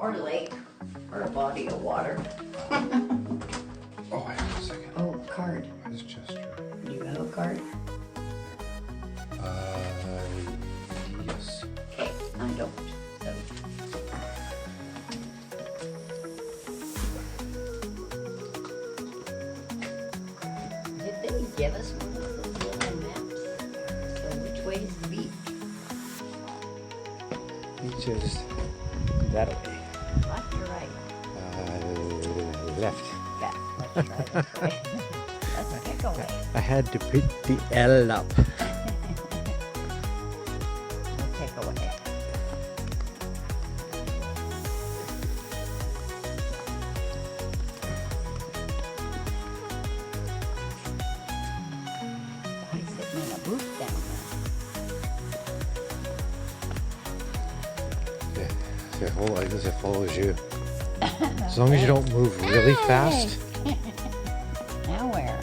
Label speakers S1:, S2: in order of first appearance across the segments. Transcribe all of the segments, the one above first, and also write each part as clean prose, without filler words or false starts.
S1: Or lake. Or a body of water.
S2: Oh, hang on a second.
S1: Oh, card.
S2: It's just.
S1: Do you have a card?
S2: Yes.
S1: Okay, I don't. So. Did they give us one of those little maps? So which way is the beach?
S2: Beach is that way.
S1: Left or right?
S2: Left.
S1: Yeah, let's try this way. Let's pick a way.
S2: I had to put the L up.
S1: We'll pick a way. He's sitting in a booth down there.
S2: It follows you. As long as you don't move really fast.
S1: Now where?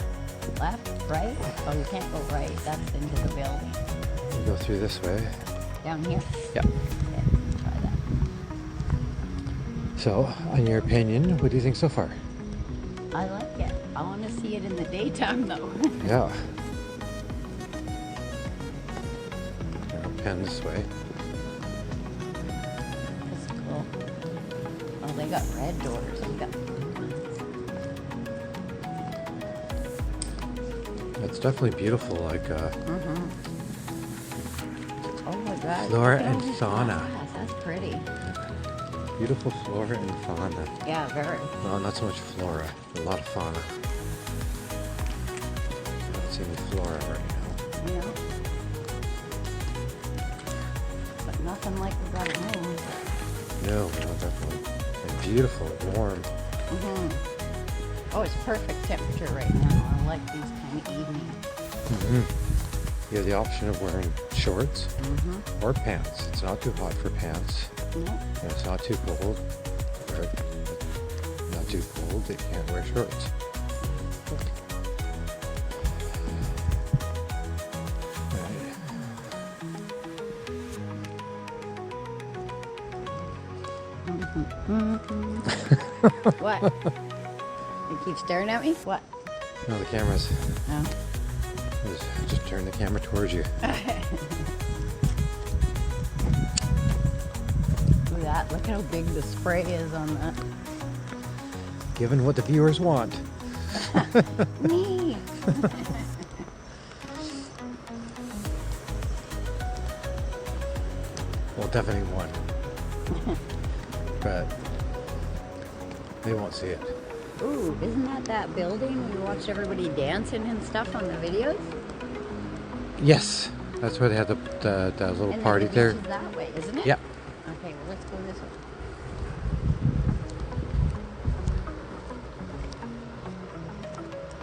S1: Left? Right? Oh, you can't go right. That's into the building.
S2: You go through this way.
S1: Down here?
S2: Yeah.
S1: Okay, try that.
S2: So, in your opinion, what do you think so far?
S1: I like it. I want to see it in the daytime though.
S2: Yeah. Pen this way.
S1: That's cool. Oh, they got red doors. We got blue ones.
S2: It's definitely beautiful, like
S1: Oh my God.
S2: Flora
S1: look at
S2: and
S1: all this
S2: fauna.
S1: glass. That's pretty.
S2: beautiful flora and fauna.
S1: Yeah, very.
S2: Well, not so much flora, a lot of fauna. I don't see any flora right now.
S1: Yeah. But nothing like we got at home.
S2: No, definitely. And beautiful, warm.
S1: Oh, it's perfect temperature right now. I like these kind of evenings.
S2: You have the option of wearing shorts or pants. It's not too hot for pants.
S1: No.
S2: And it's not too cold. Or not too cold that you can't wear shorts.
S1: What? You keep staring at me? What?
S2: No, the camera's.
S1: No.
S2: Just turn the camera towards you.
S1: Look at that. Look how big the spray is on that.
S2: Given what the viewers want.
S1: Me.
S2: Well, definitely one. But they won't see it.
S1: Ooh, isn't that building we watched everybody dancing and stuff on the videos?
S2: Yes, that's where they had the little
S1: And
S2: party
S1: then the
S2: there.
S1: beach is that way, isn't it?
S2: Yep.
S1: Okay, well let's go this way.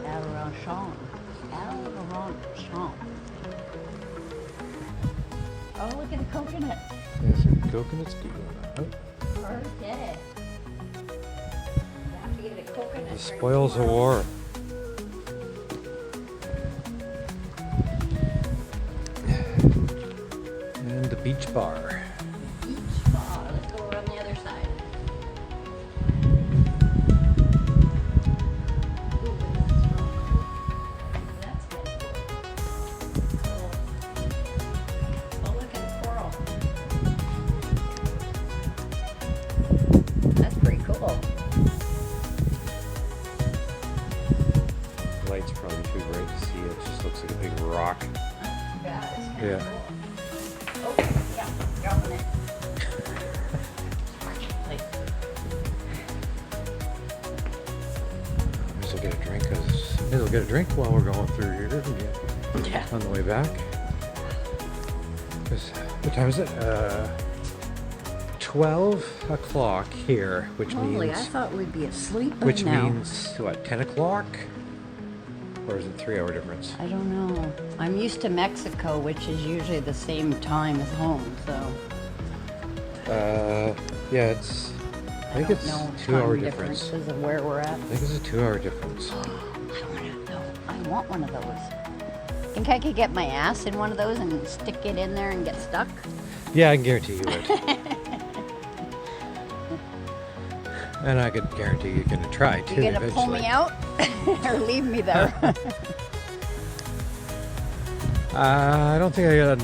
S1: Aranchan. Aranchan. Oh, look at the coconut.
S2: There's some coconuts.
S1: Okay. You have to get a coconut.
S2: The spoils of war. And the beach bar.
S1: Beach bar. Let's go around the other side. Ooh, that's kind of cool. Oh, look at the coral. That's pretty cool.
S2: The light's probably too bright to see. It just looks like a big rock.
S1: Yeah, it's kind
S2: Yeah.
S1: of cool. Oh, yeah, dropping it. Like,
S2: May as well get a drink. May as well get a drink while we're going through here.
S1: yeah.
S2: On the way back. 'Cause what time is it? 12 o'clock here, which
S1: Holy, I
S2: means
S1: thought we'd be asleep by
S2: which
S1: now.
S2: means what? 10 o'clock? Or is it 3-hour difference?
S1: I don't know. I'm used to Mexico, which is usually the same time as home, so
S2: Yeah, it's. I think
S1: don't
S2: it's
S1: know
S2: 2-hour
S1: time
S2: difference.
S1: differences of where we're at.
S2: I think it's a 2-hour difference.
S1: I want one of those. Think I could get my ass in one of those and stick it in there and get stuck?
S2: Yeah, I can guarantee you would. And I could guarantee you're going to try too.
S1: You gonna pull me out or leave me there?
S2: I don't think I got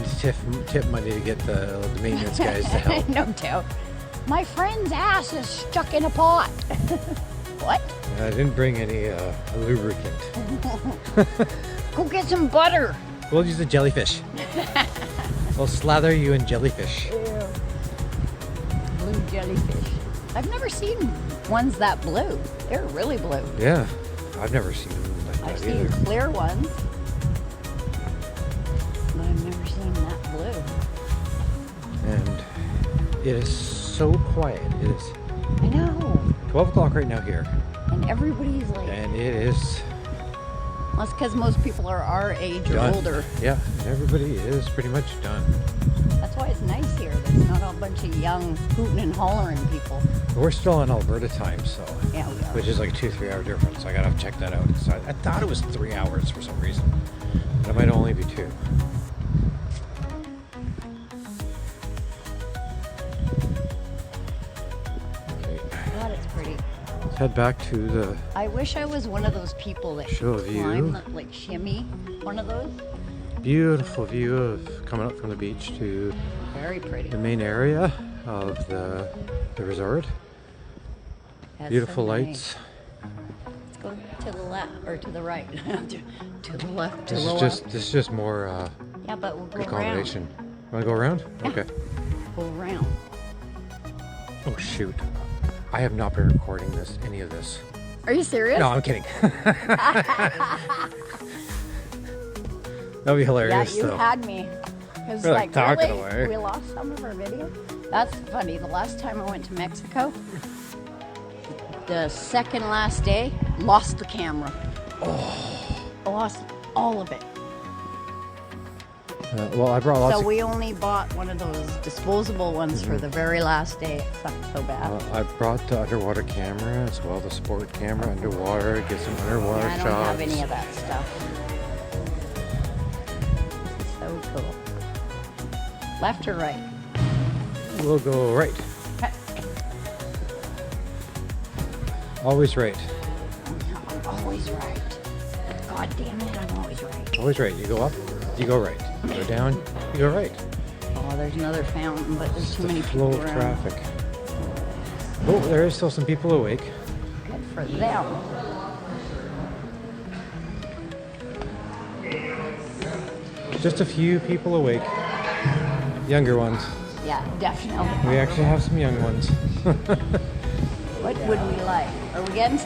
S2: tip money to get the maintenance guys to help.
S1: No doubt. My friend's ass is stuck in a pot. What?
S2: I didn't bring any lubricant.
S1: Go get some butter.
S2: We'll use the jellyfish. We'll slather you in jellyfish.
S1: Ew. Blue jellyfish. I've never seen ones that blue. They're really blue.
S2: Yeah, I've never seen them like
S1: I've
S2: that
S1: seen
S2: either.
S1: clear ones, but I've never seen that blue.
S2: And it is so quiet. It is
S1: I know.
S2: 12 o'clock right now here.
S1: And everybody's like,
S2: And it is
S1: well, it's because most people are our age
S2: done.
S1: or older.
S2: Yeah, and everybody is pretty much done.
S1: That's why it's nice here. There's not a bunch of young hooting and hollering people.
S2: We're still on Alberta time, so
S1: Yeah, we are.
S2: which is like 2-3 hour difference. I gotta check that out. So I thought it was 3 hours for some reason, but it might only be 2. Okay,
S1: God, it's pretty.
S2: let's head back to the
S1: I wish I was one of those people that
S2: Show
S1: could
S2: view.
S1: climb, like shimmy, one of those.
S2: beautiful view of coming up from the beach to
S1: Very pretty.
S2: the main area of the resort.
S1: That's
S2: Beautiful
S1: so nice.
S2: lights.
S1: Let's go to the left or to the right. to the left. To
S2: This
S1: the
S2: is
S1: left.
S2: just more
S1: Yeah, but we'll go
S2: accommodation. Want to go around?
S1: Yeah.
S2: Okay.
S1: around. Go around.
S2: Oh shoot! I have not been recording any of this.
S1: Are you serious?
S2: No, I'm kidding. That'd be
S1: Yeah,
S2: hilarious
S1: you
S2: though.
S1: had me. It's
S2: We're, like, talking
S1: really?
S2: away.
S1: We lost some of our video. That's funny. The last time I went to Mexico, the second last day, lost the camera. Oh. Lost all of it.
S2: Well, I brought lots
S1: So
S2: of.
S1: we only bought one of those disposable ones for the very last day. It sucked so bad.
S2: I brought the underwater camera as well, the sport camera underwater. Get some underwater
S1: I don't
S2: shots.
S1: have any of that stuff. So cool. Left or right?
S2: We'll go right.
S1: Okay.
S2: Always right.
S1: I'm always right. God damn it, I'm always right.
S2: Always right. You go up, you go right. You go down, you go right.
S1: Oh, there's another fountain, but there's too
S2: The
S1: many
S2: flow
S1: people
S2: of
S1: around.
S2: traffic. Oh, there is still some people awake.
S1: Good for them.
S2: Just a few people awake. Younger ones.
S1: Yeah, definitely.
S2: We actually have some young ones.
S1: What would we like? Are we getting some?